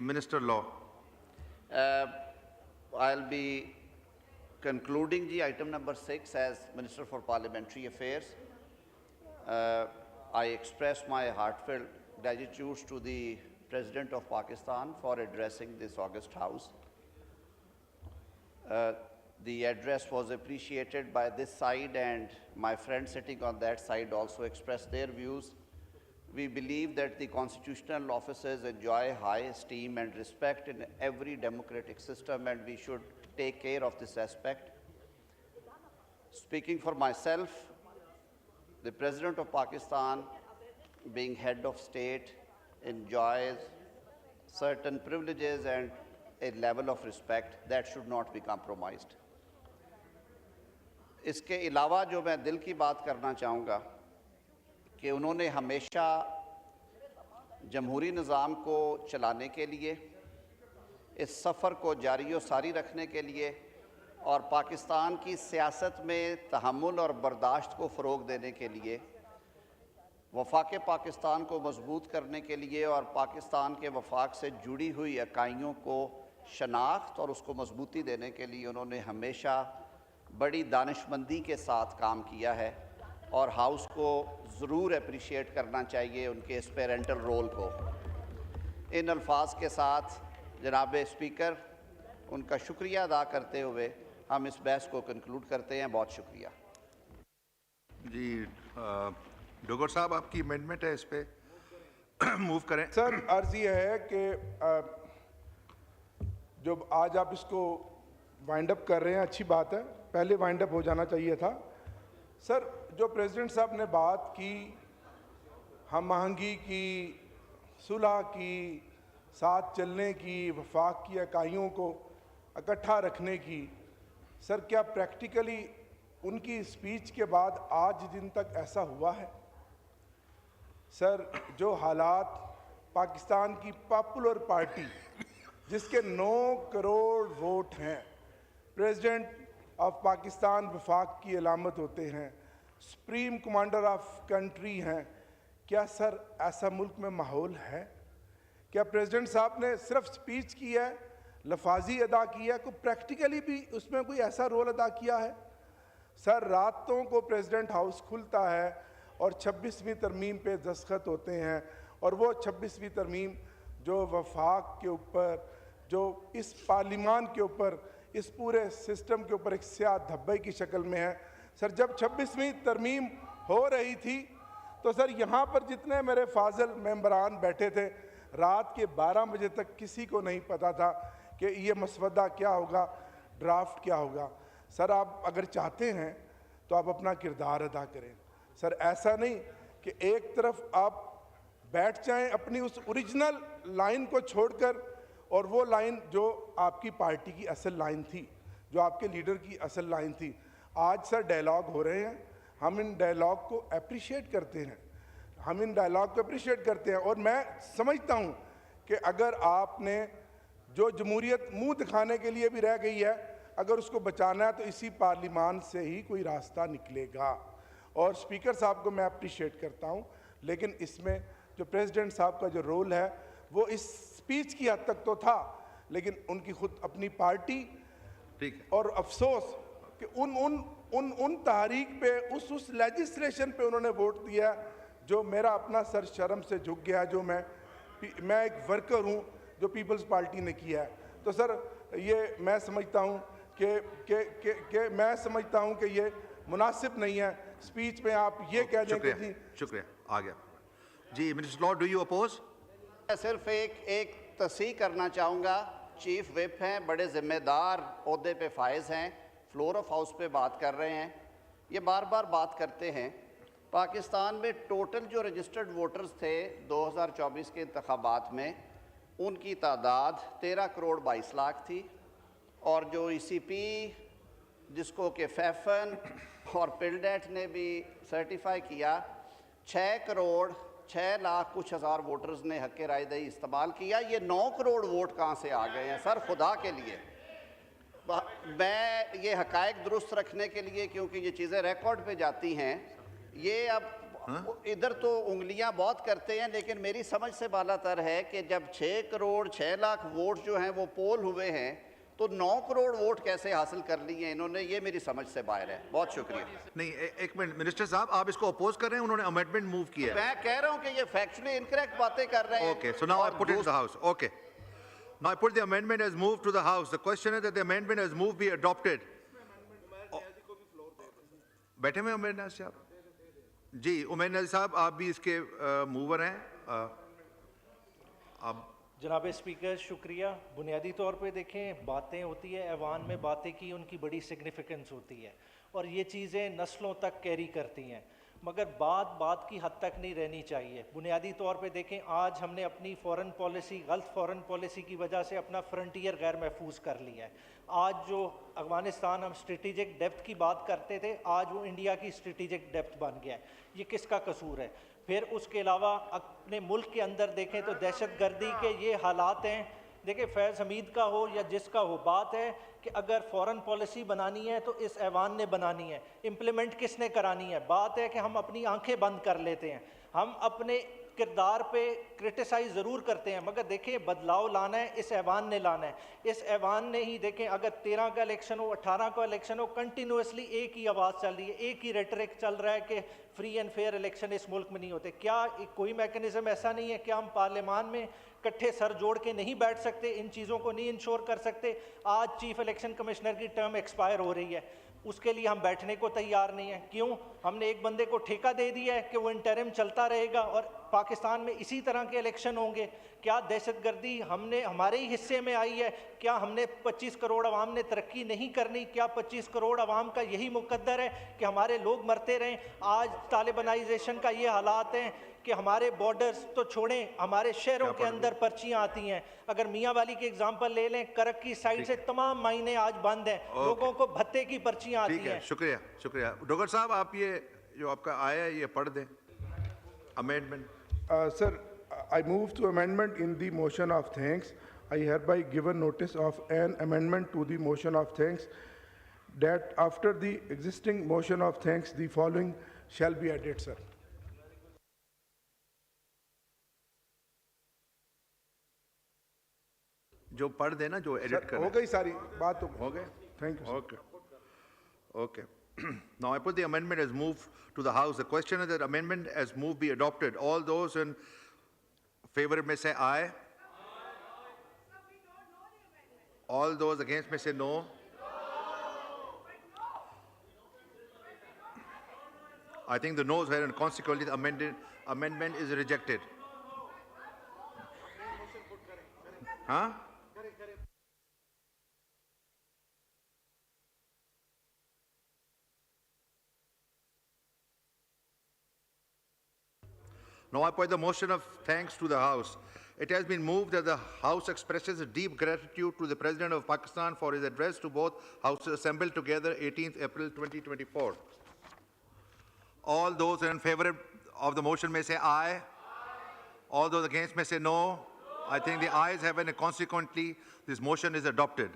Minister Law. I'll be concluding the item number 6 as Minister for Parliamentary Affairs. I express my heartfelt gratitude to the President of Pakistan for addressing this august House. The address was appreciated by this side, and my friends sitting on that side also expressed their views. We believe that the constitutional officers enjoy high esteem and respect in every democratic system, and we should take care of this aspect. Speaking for myself, the President of Pakistan, being head of state, enjoys certain privileges and a level of respect that should not be compromised. اس کے علاوہ جو میں دل کی بات کرنا چاہوں گا کہ انہوں نے ہمیشہ جمہوری نظام کو چلانے کے لیے، اس سفر کو جاری و ساری رکھنے کے لیے اور پاکستان کی سیاست میں تحمل اور برداشت کو فروغ دینے کے لیے، وفاق پاکستان کو مضبوط کرنے کے لیے اور پاکستان کے وفاق سے جڑی ہوئی اکائیوں کو شناخت اور اس کو مضبوطی دینے کے لیے انہوں نے ہمیشہ بڑی دانشمندی کے ساتھ کام کیا ہے، اور ہاؤس کو ضرور اپریشیٹ کرنا چاہیے ان کے اس پیرنٹل رول کو۔ ان الفاظ کے ساتھ جناب اسپیکر، ان کا شکریہ ادا کرتے ہوئے ہم اس بحث کو کنکلوڈ کرتے ہیں۔ بہت شکریہ۔ جی ڈوگر صاحب، آپ کی امینڈمنٹ ہے، اس پہ موو کریں۔ سر عرض یہ ہے کہ جب آج آپ اس کو وائنڈ اپ کر رہے ہیں، اچھی بات ہے، پہلے وائنڈ اپ ہو جانا چاہیے تھا۔ سر جو پریزیڈنٹ صاحب نے بات کی ہم آہنگی کی، صلح کی، ساتھ چلنے کی، وفاق کی اکائیوں کو اکٹھا رکھنے کی، سر کیا پریکٹیکلی ان کی اسپیچ کے بعد آج دن تک ایسا ہوا ہے؟ سر جو حالات پاکستان کی پاپولر پارٹی جس کے 9 کروڑ ووٹ ہیں، پریزیڈنٹ آف پاکستان وفاق کی علامت ہوتے ہیں، سپریم کمانڈر آف کنٹری ہیں، کیا سر ایسا ملک میں ماحول ہے؟ کیا پریزیڈنٹ صاحب نے صرف سپیچ کی ہے، لفاظی ادا کیا ہے، کوئی پریکٹیکلی بھی اس میں کوئی ایسا رول ادا کیا ہے؟ سر راتوں کو پریزیڈنٹ ہاؤس کھلتا ہے اور 26ویں ترمیم پہ دستخط ہوتے ہیں، اور وہ 26ویں ترمیم جو وفاق کے اوپر، جو اس پارلیمان کے اوپر، اس پورے سسٹم کے اوپر ایک سیاہ دھبے کی شکل میں ہے۔ سر جب 26ویں ترمیم ہو رہی تھی تو سر یہاں پر جتنے میرے فاضل ممبران بیٹھے تھے، رات کے 12 بجے تک کسی کو نہیں پتا تھا کہ یہ مسودہ کیا ہوگا، ڈرافٹ کیا ہوگا۔ سر آپ اگر چاہتے ہیں تو آپ اپنا کردار ادا کریں۔ سر ایسا نہیں کہ ایک طرف آپ بیٹھ جائیں اپنی اس اوریجنل لائن کو چھوڑ کر، اور وہ لائن جو آپ کی پارٹی کی اصل لائن تھی، جو آپ کے لیڈر کی اصل لائن تھی۔ آج سر ڈائلاگ ہو رہے ہیں، ہم ان ڈائلاگ کو اپریشیٹ کرتے ہیں، اور میں سمجھتا ہوں کہ اگر آپ نے جو جمہوریت منہ دکھانے کے لیے بھی رہ گئی ہے، اگر اس کو بچانا ہے تو اسی پارلیمان سے ہی کوئی راستہ نکلے گا۔ اور اسپیکر صاحب کو میں اپریشیٹ کرتا ہوں، لیکن اس میں جو پریزیڈنٹ صاحب کا جو رول ہے وہ اس سپیچ کی حد تک تو تھا، لیکن ان کی خود اپنی پارٹی، اور افسوس کہ ان تحریک پہ، اس لیجسلیشن پہ انہوں نے ووٹ دیا جو میرا اپنا سر شرم سے جھک گیا، جو میں ایک ورکر ہوں جو پیپلز پارٹی نے کیا ہے۔ تو سر یہ میں سمجھتا ہوں کہ یہ مناسب نہیں ہے سپیچ میں آپ یہ کہہ دیں کہ جی۔ شکریہ، آ گیا۔ جی minister law, do you oppose? میں صرف ایک تصحیح کرنا چاہوں گا، چیف وپ ہیں، بڑے ذمہ دار عہدے پہ فائز ہیں، فلور آف ہاؤس پہ بات کر رہے ہیں، یہ بار بار بات کرتے ہیں۔ پاکستان میں ٹوٹل جو رجسٹرڈ ووٹرز تھے 2024 کے انتخابات میں، ان کی تعداد 13 کروڑ 22 لاکھ تھی، اور جو ای سی پی جس کو کہ فیفن اور پلڈیٹ نے بھی سرٹیفائی کیا، 6 کروڑ 6 لاکھ کچھ ہزار ووٹرز نے حق رائے دہی استعمال کیا۔ یہ 9 کروڑ ووٹ کہاں سے آ گئے ہیں سر، خدا کے لیے؟ میں یہ حقائق درست رکھنے کے لیے، کیونکہ یہ چیزیں ریکارڈ پہ جاتی ہیں، یہ اب ادھر تو انگلیاں بہت کرتے ہیں لیکن میری سمجھ سے بالا تر ہے کہ جب 6 کروڑ 6 لاکھ ووٹ جو ہیں وہ پول ہوئے ہیں تو 9 کروڑ ووٹ کیسے حاصل کر لیے انہوں نے، یہ میری سمجھ سے باہر ہے. بہت شکریہ. نہیں ایک منٹ منسٹر صاحب آپ اس کو اپوز کر رہے ہیں، انہوں نے امینڈمنٹ موو کیا ہے. میں کہہ رہا ہوں کہ یہ فیکچولی انکریکٹ باتیں کر رہے ہیں. Okay, so now I put it to the House. Okay. Now I put the amendment as moved to the House. The question is that the amendment as moved be adopted. بیٹھے ہوئے عمیر نیاز صاحب جی، عمیر نیاز صاحب آپ بھی اس کے موور ہیں. آپ جناب اسپیکر شکریہ. بنیادی طور پہ دیکھیں باتیں ہوتی ہے، ایوان میں باتیں کی ان کی بڑی سگنیفیکنس ہوتی ہے اور یہ چیزیں نسلوں تک کیری کرتی ہیں، مگر بات کی حد تک نہیں رہنی چاہیے. بنیادی طور پہ دیکھیں آج ہم نے اپنی فورن پالیسی، غلط فورن پالیسی کی وجہ سے اپنا فرنٹیئر غیر محفوظ کر لیا ہے. آج جو افغانستان ہم اسٹریٹجک ڈیپتھ کی بات کرتے تھے، آج وہ انڈیا کی اسٹریٹجک ڈیپتھ بن گیا ہے. یہ کس کا قصور ہے؟ پھر اس کے علاوہ اپنے ملک کے اندر دیکھیں تو دہشت گردی کے یہ حالات ہیں. دیکھیں فیض حمید کا ہو یا جس کا ہو، بات ہے کہ اگر فورن پالیسی بنانی ہے تو اس ایوان نے بنانی ہے، امپلیمنٹ کس نے کرانی ہے. بات ہے کہ ہم اپنی آنکھیں بند کر لیتے ہیں، ہم اپنے کردار پہ کرٹیسائز ضرور کرتے ہیں، مگر دیکھیں بدلاؤ لانا ہے اس ایوان نے لانا ہے. اس ایوان نے ہی دیکھیں اگر 13 کا الیکشن ہو، 18 کا الیکشن ہو، کنٹینیوسلی ایک ہی آواز چل رہی ہے، ایک ہی ریٹرک چل رہا ہے کہ فری اینڈ فیئر الیکشن اس ملک میں نہیں ہوتے. کیا کوئی میکنزم ایسا نہیں ہے؟ کیا ہم پارلیمان میں کٹھے سر جوڑ کے نہیں بیٹھ سکتے، ان چیزوں کو نہیں انشور کر سکتے؟ آج چیف الیکشن کمشنر کی ٹرم ایکسپائر ہو رہی ہے، اس کے لیے ہم بیٹھنے کو تیار نہیں ہیں. کیوں؟ ہم نے ایک بندے کو ٹھیکہ دے دیا ہے کہ وہ انٹرم چلتا رہے گا اور پاکستان میں اسی طرح کے الیکشن ہوں گے. کیا دہشت گردی ہمارے ہی حصے میں آئی ہے؟ کیا ہم نے 25 کروڑ عوام نے ترقی نہیں کرنی؟ کیا 25 کروڑ عوام کا یہی مقدر ہے کہ ہمارے لوگ مرتے رہیں؟ آج طالبانائزیشن کا یہ حالات ہیں کہ ہمارے بارڈرز تو چھوڑیں، ہمارے شہروں کے اندر پرچیاں آتی ہیں. اگر میاں والی کی اگزامپل لے لیں، کرک کی سائڈ سے تمام مائنے آج بند ہیں، لوگوں کو بھتے کی پرچیاں آتی ٹھیک ہے، ہیں. شکریہ شکریہ. ڈوگر صاحب آپ یہ جو آپ کا آیا ہے یہ پڑھ دیں amendment. Sir, I move to amendment in the motion of thanks. I hereby given notice of an amendment to the motion of thanks that after the existing motion of thanks, the following shall be added, sir. جو پڑھ دیں نا، جو edit کر ہو گئی ساری بات ہو گئے. Thank you, sir. Okay. Okay. Now I put the amendment as moved to the House. The question is that amendment as moved be adopted. All those in favor may say aye. All those against may say no. I think the noes were, and consequently the amendment is rejected. Huh? Now I put the motion of thanks to the House. It has been moved that the House expresses a deep gratitude to the President of Pakistan for his address to both Houses assembled together 18th April 2024. All those in favor of the motion may say aye. All those against may say no. I think the ayes have it, and consequently this motion is adopted.